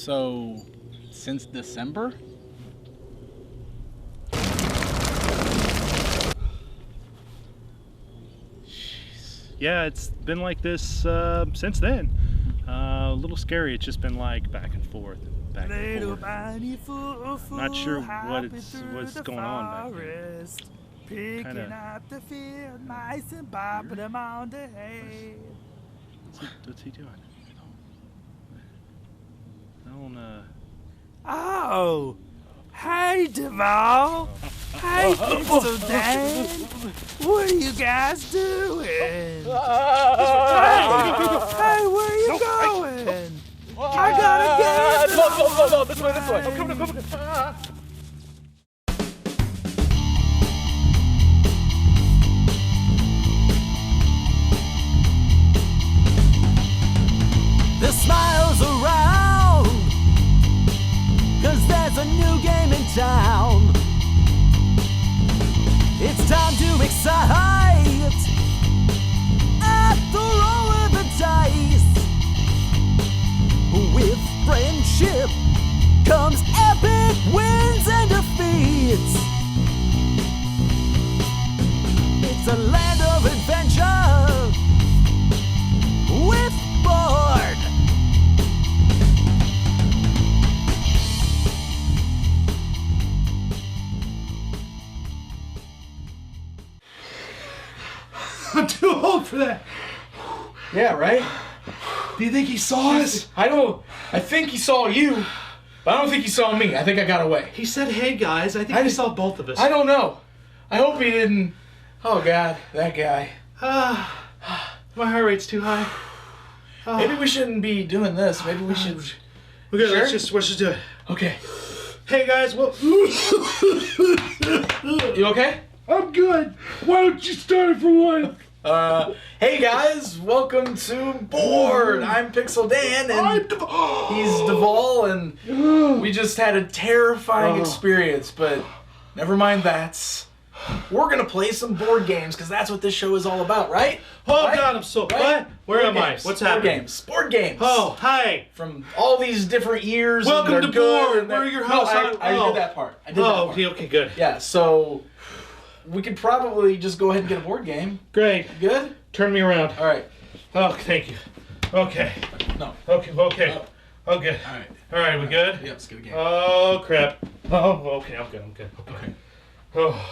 So, since December? Yeah, it's been like this since then. A little scary. It's just been like back and forth, back and forth. Not sure what's going on back there. Picking up the field mice and bopping them on the head. What's he doing? I don't Oh, hey Devall. Hey Pixel Dan. What are you guys doing? Hey, where you going? I gotta get No, this way. I'm coming. The smiles around, 'cause there's a new game in town. It's time to excite at the roll of the dice. With friendship comes epic wins and defeats. It's a land of adventure with board. I'm too old for that. Yeah, right? Do you think he saw us? I think he saw you, but I don't think he saw me. I think I got away. He said, hey guys, I think he saw both of us. I don't know. I hope he didn't. Oh God, that guy. My heart rate's too high. Maybe we shouldn't be doing this. Maybe we should. Okay, Sure? let's just do it. Okay. Hey guys, well, You okay? I'm good. Why don't you start it for one? Hey guys, welcome to Board. I'm Pixel Dan, and he's Devall, and we just had a terrifying experience, but never mind that. We're gonna play some board games, because that's what this show is all about, right? Oh right? God, I'm so Right? what? Where Board am I? games. What's board happening? Games. Board games. Oh, hi. From all these different years. Welcome and to they're good, Board. and they're- We're your No, host. I Oh. did that part. I did that Oh, part. okay, good. Yeah, so we could probably just go ahead and get a board game. Great. Good? Turn me around. All right. Oh, thank you. Okay. No. Okay. Okay. Oh. Okay. All right. All right, we good? Yeah, let's get a game. Oh crap. Oh, okay. I'm good. Okay. Oh.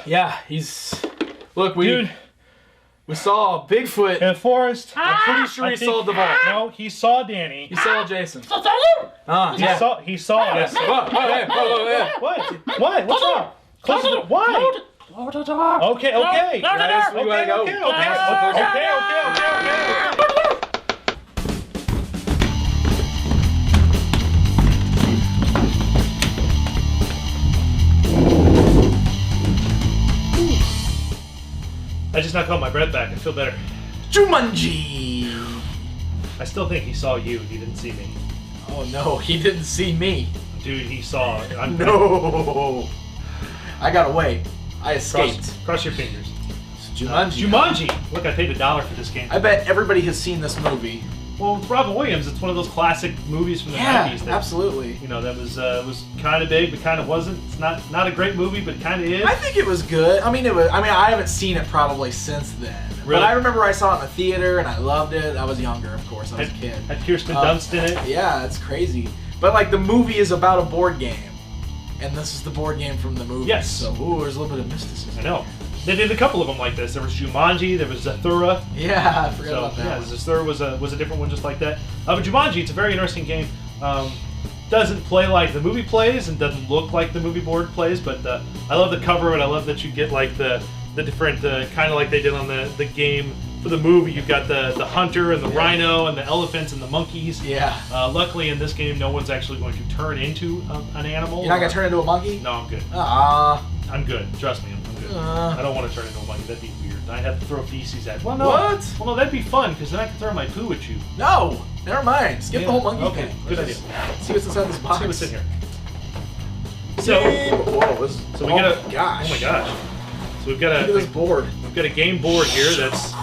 Yeah, he's. Look, we Dude. we saw Bigfoot. In the forest. I'm pretty sure he saw Devall. No, he saw Danny. He saw Jason. Yeah. He saw us. Yeah. What? What's wrong? Close the door. Why? Okay. Guys, we gotta go. Okay. I just knocked out my breath back. I feel better. Jumanji. I still think he saw you. He didn't see me. Oh no, he didn't see me. Dude, he saw. No. I got away. I escaped. Cross your fingers. Jumanji. Jumanji! Look, I paid $1 for this game. I bet everybody has seen this movie. Well, it's Robin Williams. It's one of those classic movies from the Yeah, 90s. That, absolutely. You know, that was kind of big, but kind of wasn't. It's not a great movie, but kind of is. I think it was good. I mean, I haven't seen it probably since then. Really? But I remember I saw it in the theater and I loved it. I was younger, of course. I was a kid. Had Kirsten Dunst in it. Yeah, it's crazy. But like the movie is about a board game, and this is the board game from the movie. Yes. So there's a little bit of mysticism. I know. They did a couple of them like this. There was Jumanji. There was Zathura. Yeah, I forgot about that. Yeah, one. Zathura was a different one just like that. But Jumanji, it's a very interesting game. Doesn't play like the movie plays and doesn't look like the movie board plays, but I love the cover and I love that you get like the different kind of like they did on the game for the movie. You've got the hunter and the rhino and the elephants and the monkeys. Yeah. Luckily in this game, no one's actually going to turn into an animal. You're not gonna turn into a monkey? No, I'm good. I'm good. Trust me, I'm good. I don't want to turn into a monkey. That'd be weird. I'd have to throw feces at. Well, no. What? Well, no, that'd be fun because then I can throw my poo at you. No, never mind. Skip the whole monkey Okay, thing. good Let's idea. just see what's inside this box. Let's see what's in here. So, Whoa, this. so we got a. Gosh. Oh my gosh. So we've got Look at this board. We've got a game board here that's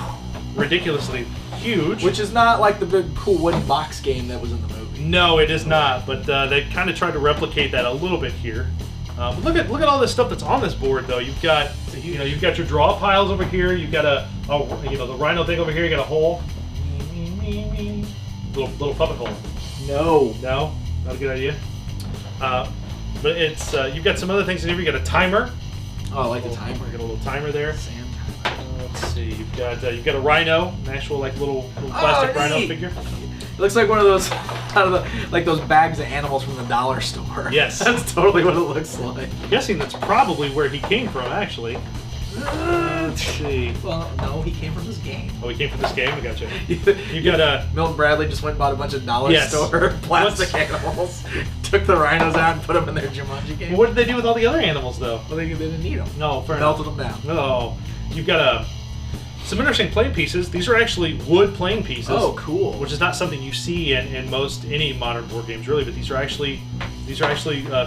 ridiculously huge. Which is not like the big cool wooden box game that was in the movie. No, it is not. But they kind of tried to replicate that a little bit here. But look at all this stuff that's on this board, though. You've got your draw piles over here. You've got the rhino thing over here. You got a hole, little puppet hole. No, not a good idea. But it's you've got some other things in here. You got a timer. Oh, I like the timer. You got a little timer there. Sand timer. Let's see. You've got a rhino, an actual like little plastic rhino neat. figure. It looks like one of those out of those bags of animals from the dollar store. Yes. That's totally what it looks like. I'm guessing that's probably where he came from, actually. Let's see. Well, no, he came from this game. Oh, he came from this game? I gotcha. You got a... Milton Bradley just went and bought a bunch of dollar store plastic animals, took the rhinos out and put them in their Jumanji game. Well, what did they do with all the other animals, though? Well, they didn't need them. No, fair Melted enough. them down. No. You've got some interesting playing pieces. These are actually wood playing pieces. Oh, cool. Which is not something you see in any modern board games, really. But these are actually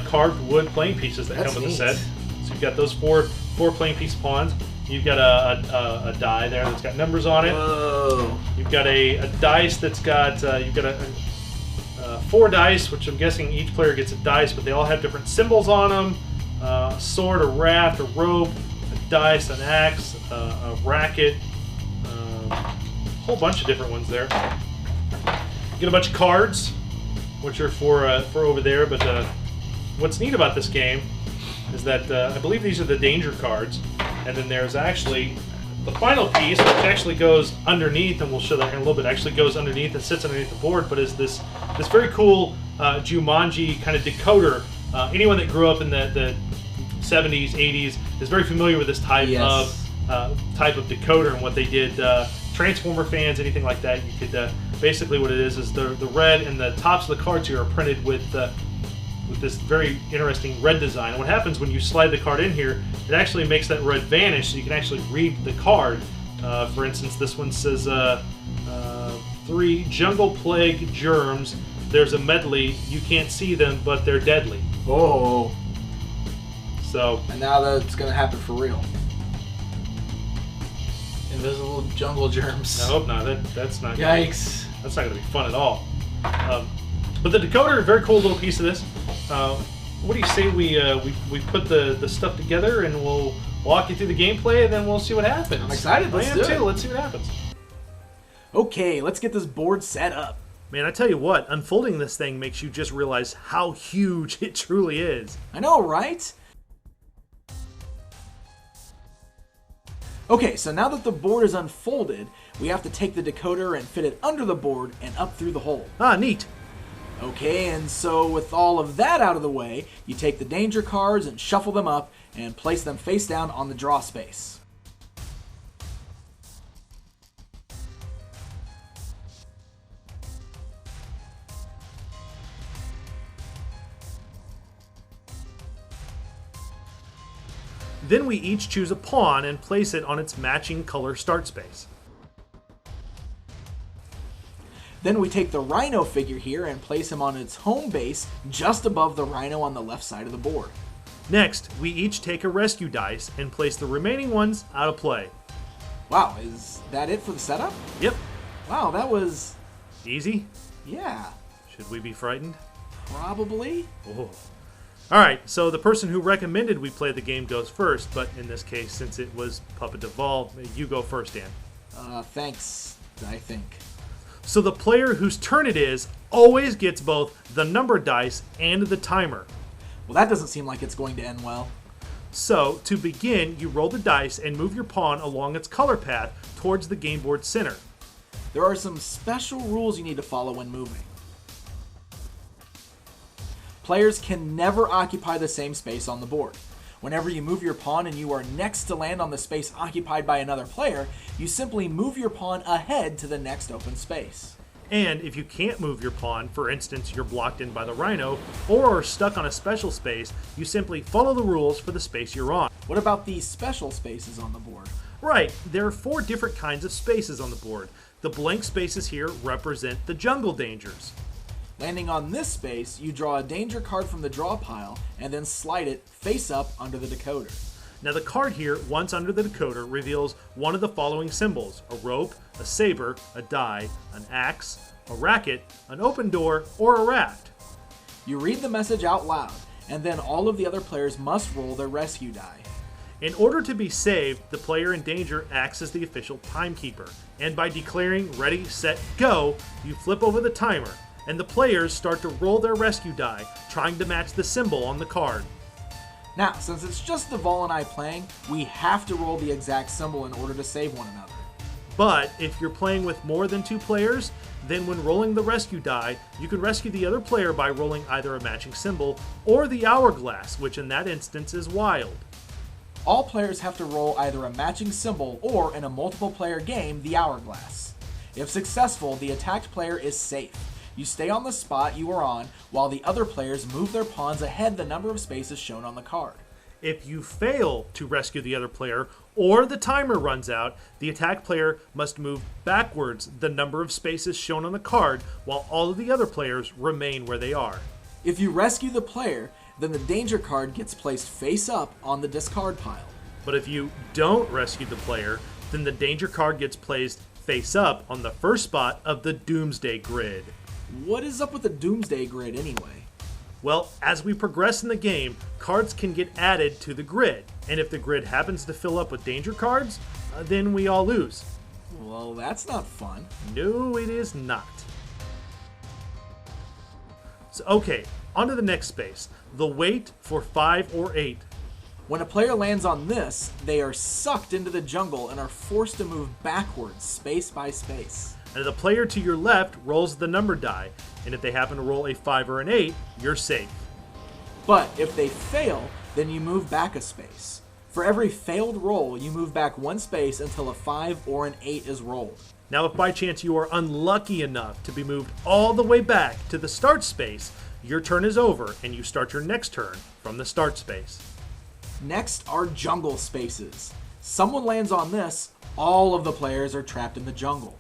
carved wood playing pieces that come with the set. So you've got those four playing piece pawns. You've got a die there that's got numbers on it. Whoa. You've got a dice that's got you've got four dice, which I'm guessing each player gets a dice, but they all have different symbols on them. A sword, a raft, a rope, a dice, an axe, a racket, a whole bunch of different ones there. You get a bunch of cards, which are for over there. But what's neat about this game is that I believe these are the danger cards, and then there's actually the final piece, which actually goes underneath, and we'll show that in a little bit. Actually goes underneath and sits underneath the board, but is this very cool Jumanji kind of decoder. Anyone that grew up in the 70s, 80s is very familiar with this type of decoder and what they did. Transformer fans, anything like that, you could basically what it is the red and the tops of the cards here are printed with this very interesting red design. And what happens when you slide the card in here, it actually makes that red vanish, so you can actually read the card. For instance, this one says 3 jungle plague germs. There's a medley. You can't see them, but they're deadly. Oh. So. And now that's going to happen for real. Invisible jungle germs. I hope not. That's not. Yikes. That's not going to be fun at all. But the decoder, a very cool little piece of this. What do you say we put the stuff together and we'll walk you through the gameplay and then we'll see what happens. I'm excited. Let's I do am too. it. Let's see what happens. Okay, let's get this board set up. Man, I tell you what, unfolding this thing makes you just realize how huge it truly is. I know, right? Okay, so now that the board is unfolded, we have to take the decoder and fit it under the board and up through the hole. Ah, neat. Okay, and so with all of that out of the way, you take the danger cards and shuffle them up and place them face down on the draw space. Then we each choose a pawn and place it on its matching color start space. Then we take the rhino figure here and place him on its home base just above the rhino on the left side of the board. Next, we each take a rescue dice and place the remaining ones out of play. Wow, is that it for the setup? Yep. Wow, that was... Easy. yeah, Should we be frightened? probably. Oh. Alright, so the person who recommended we play the game goes first, but in this case, since it was Puppet Devall, you go first, Dan. Thanks, I think. So the player whose turn it is always gets both the number dice and the timer. Well, that doesn't seem like it's going to end well. So, to begin, you roll the dice and move your pawn along its color path towards the game board center. There are some special rules you need to follow when moving. Players can never occupy the same space on the board. Whenever you move your pawn and you are next to land on the space occupied by another player, you simply move your pawn ahead to the next open space. And if you can't move your pawn, for instance, you're blocked in by the rhino, or are stuck on a special space, you simply follow the rules for the space you're on. What about these special spaces on the board? Right, there are 4 different kinds of spaces on the board. The blank spaces here represent the jungle dangers. Landing on this space, you draw a danger card from the draw pile and then slide it face up under the decoder. Now the card here, once under the decoder, reveals one of the following symbols: a rope, a saber, a die, an axe, a racket, an open door, or a raft. You read the message out loud, and then all of the other players must roll their rescue die. In order to be saved, the player in danger acts as the official timekeeper, and by declaring ready, set, go, you flip over the timer, and the players start to roll their rescue die, trying to match the symbol on the card. Now, since it's just Devall and I playing, we have to roll the exact symbol in order to save one another. But if you're playing with more than 2 players, then when rolling the rescue die, you can rescue the other player by rolling either a matching symbol or the hourglass, which in that instance is wild. All players have to roll either a matching symbol or, in a multiple player game, the hourglass. If successful, the attacked player is safe. You stay on the spot you are on while the other players move their pawns ahead the number of spaces shown on the card. If you fail to rescue the other player or the timer runs out, the attacked player must move backwards the number of spaces shown on the card while all of the other players remain where they are. If you rescue the player, then the danger card gets placed face up on the discard pile. But if you don't rescue the player, then the danger card gets placed face up on the first spot of the Doomsday Grid. What is up with the Doomsday Grid anyway? Well, as we progress in the game, cards can get added to the grid, and if the grid happens to fill up with danger cards, then we all lose. Well, that's not fun. No, it is not. So, okay, on to the next space. The wait for 5 or 8. When a player lands on this, they are sucked into the jungle and are forced to move backwards, space by space. And the player to your left rolls the number die, and if they happen to roll a 5 or an 8, you're safe. But if they fail, then you move back a space. For every failed roll, you move back 1 space until a 5 or an 8 is rolled. Now, if by chance you are unlucky enough to be moved all the way back to the start space, your turn is over and you start your next turn from the start space. Next are jungle spaces. Someone lands on this, all of the players are trapped in the jungle.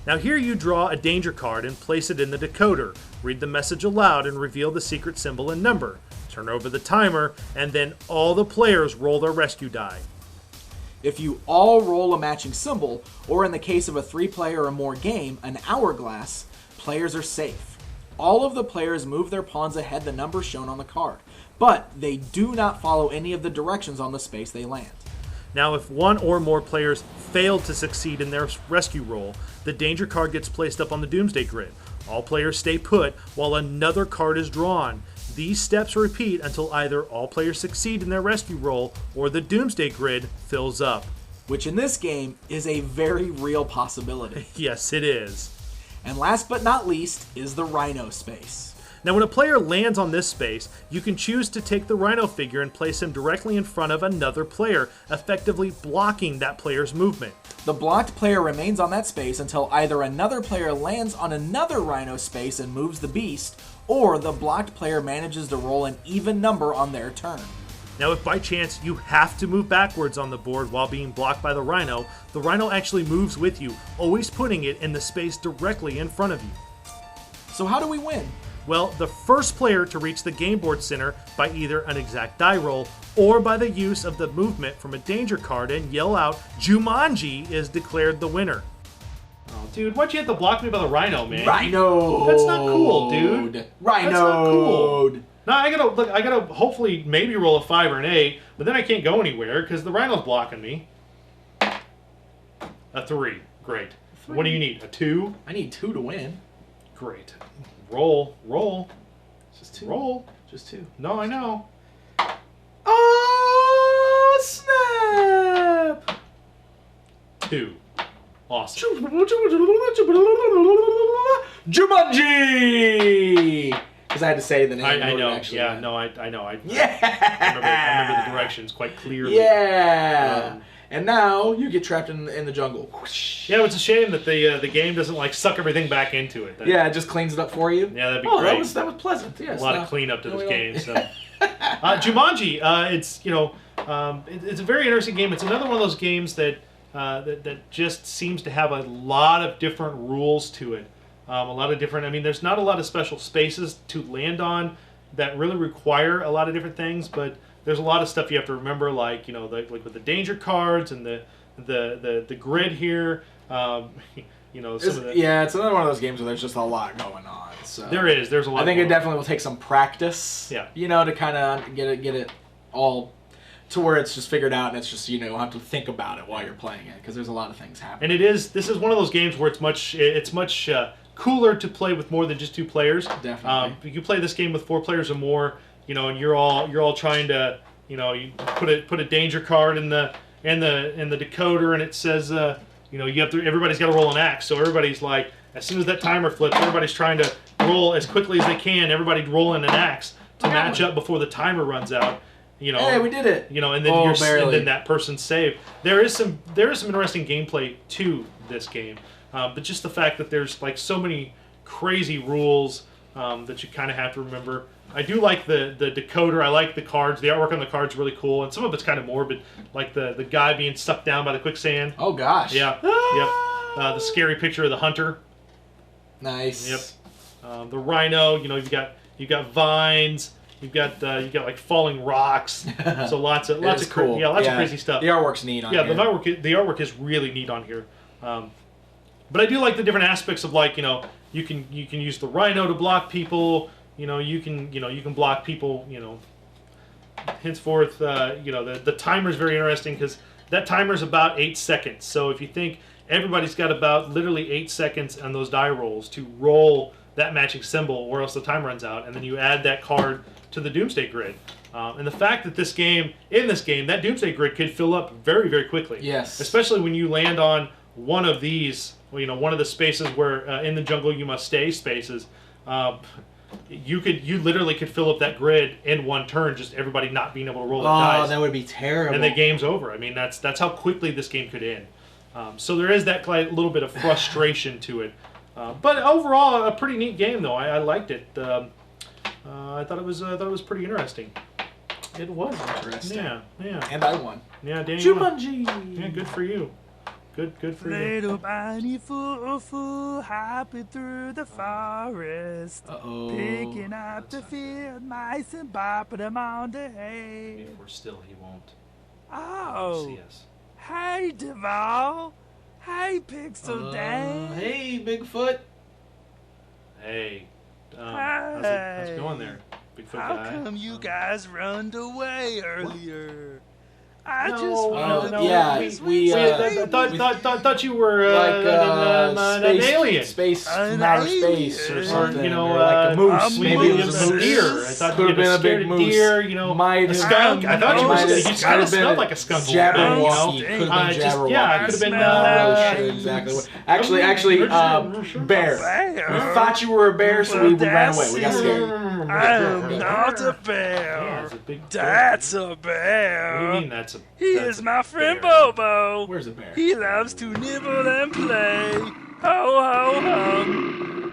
Now here you draw a danger card and place it in the decoder, read the message aloud and reveal the secret symbol and number, turn over the timer, and then all the players roll their rescue die. If you all roll a matching symbol, or in the case of a 3-player or more game, an hourglass, players are safe. All of the players move their pawns ahead the number shown on the card, but they do not follow any of the directions on the space they land. Now, if one or more players fail to succeed in their rescue roll, the danger card gets placed up on the Doomsday Grid. All players stay put while another card is drawn. These steps repeat until either all players succeed in their rescue roll or the Doomsday Grid fills up. Which in this game is a very real possibility. Yes, it is. And last but not least is the Rhino space. Now, when a player lands on this space, you can choose to take the Rhino figure and place him directly in front of another player, effectively blocking that player's movement. The blocked player remains on that space until either another player lands on another Rhino space and moves the beast, or the blocked player manages to roll an even number on their turn. Now, if by chance you have to move backwards on the board while being blocked by the Rhino actually moves with you, always putting it in the space directly in front of you. So how do we win? Well, the first player to reach the game board center by either an exact die roll or by the use of the movement from a danger card and yell out, "Jumanji," is declared the winner. Oh, dude, why'd you have to block me by the Rhino, man? Rhino! That's not cool, dude. Rhino! That's not cool. Now I gotta hopefully maybe roll a 5 or an 8, but then I can't go anywhere because the Rhino's blocking me. A 3, great. What do you need? A 2? I need 2 to win. Great. Roll. Just 2. Roll. Just 2. No, I know. Oh, snap! 2. Awesome. Jumanji! Because I had to say the name. I know. Actually. Yeah, no, I know. Yeah! I remember the directions quite clearly. Yeah! And now you get trapped in the jungle. Yeah, it's a shame that the game doesn't like suck everything back into it. Yeah, it just cleans it up for you. Yeah, that'd be great. great. That was pleasant. Yes. A lot of cleanup to this game. So, Jumanji, it's it's a very interesting game. It's another one of those games that just seems to have a lot of different rules to it. A lot of different. I mean, there's not a lot of special spaces to land on that really require a lot of different things, but there's a lot of stuff you have to remember, like like with the danger cards and the grid here. It's another one of those games where there's just a lot going on. So there's a lot. I think it definitely will take some practice. Yeah. To kind of get it all to where it's just figured out, and it's just you'll have to think about it while you're playing it because there's a lot of things happening. And this is one of those games where it's much cooler to play with more than just 2 players. Definitely. You play this game with 4 players or more, and you're all trying to, you put a danger card in the decoder, and it says, everybody's got to roll an axe. So everybody's like, as soon as that timer flips, everybody's trying to roll as quickly as they can. Everybody rolling an axe to match up before the timer runs out. Hey, we did it. And then and then that person's saved. There is some interesting gameplay to this game, but just the fact that there's like so many crazy rules that you kind of have to remember. I do like the decoder. I like the cards. The artwork on the cards is really cool, and some of it's kind of morbid, like the guy being sucked down by the quicksand. Oh gosh. Yeah. Yep. The scary picture of the hunter. Nice. Yep. The rhino. You've got vines. You've got like falling rocks. So lots of cool. Lots of crazy stuff. The artwork's neat on here. Yeah, the artwork is really neat on here. But I do like the different aspects of like you can use the rhino to block people. You can block people. Henceforth, the timer is very interesting because that timer is about 8 seconds. So if you think everybody's got about literally 8 seconds on those die rolls to roll that matching symbol, or else the time runs out, and then you add that card to the Doomsday Grid. And the fact that in this game, that Doomsday Grid could fill up very, very quickly. Yes. Especially when you land on one of these, one of the spaces where in the jungle you must stay spaces. You literally could fill up that grid in one turn, just everybody not being able to roll their dice. Oh, that would be terrible. And the game's over. I mean, that's how quickly this game could end. So there is that little bit of frustration to it. But overall, a pretty neat game, though. I liked it. I thought it was pretty interesting. It was interesting. Yeah. And I won. Yeah, Danny. Jumanji. Yeah, good for you. Good for you. Little bunny foo hopping through the forest, picking up the field mice and bopping them on the hay. If we're still, he won't Oh, see us. hey Devall, hey Pixel Dan. Hey, Bigfoot. Hey, how's it going there, Bigfoot guy? How come you guys run away earlier? I No, just want no, yeah, we thought you were like an alien. space from An outer alien. space or something. You know, or like a moose. a Maybe it moose. was a moose. Deer. I thought Could you have been a scared big of moose. deer. You know, Might a have- skunk. I thought you might were. have- You might kind of have been smelled a like a skunk. Jabberwocky. You Could know? have been Jabberwocky. Yeah, it could have been. Not really sure exactly what. Actually, bear. bear. We thought you were a bear, so we ran away. We got scared. I'm not a Yeah, bear. it's a big That's a What do bear. you mean that's a? He that's is a my friend bear? Bobo. Where's the bear? He loves to nibble and play. Ho ho hum.